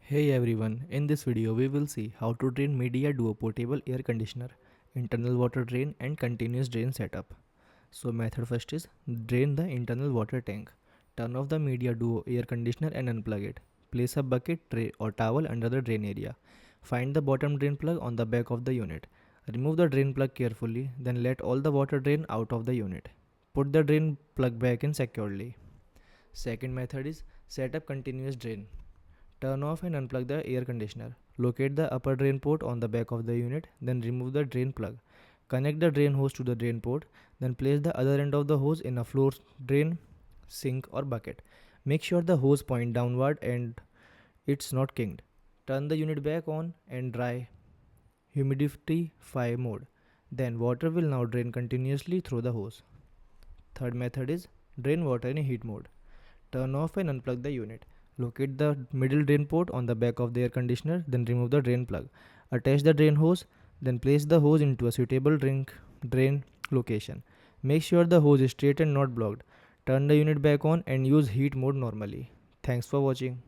Hey everyone, in this video we will see how to drain Midea Duo portable air conditioner, internal water drain and continuous drain setup. So method first is drain the internal water tank. Turn off the Midea Duo air conditioner and unplug it. Place a bucket, tray or towel under the drain area. Find the bottom drain plug on the back of the unit. Remove the drain plug carefully, then let all the water drain out of the unit. Put the drain plug back in securely. Second method is set up continuous drain. Turn off and unplug the air conditioner. Locate the upper drain port on the back of the unit, then remove the drain plug. Connect the drain hose to the drain port, then place the other end of the hose in a floor drain, sink or bucket. Make sure the hose point downward and it's not kinked. Turn the unit back on and dry humidify mode. Then water will now drain continuously through the hose. Third method is drain water in heat mode. Turn off and unplug the unit. Locate the middle drain port on the back of the air conditioner, then remove the drain plug. Attach the drain hose, then place the hose into a suitable drain location. Make sure the hose is straight and not blocked. Turn the unit back on and use heat mode normally. Thanks for watching.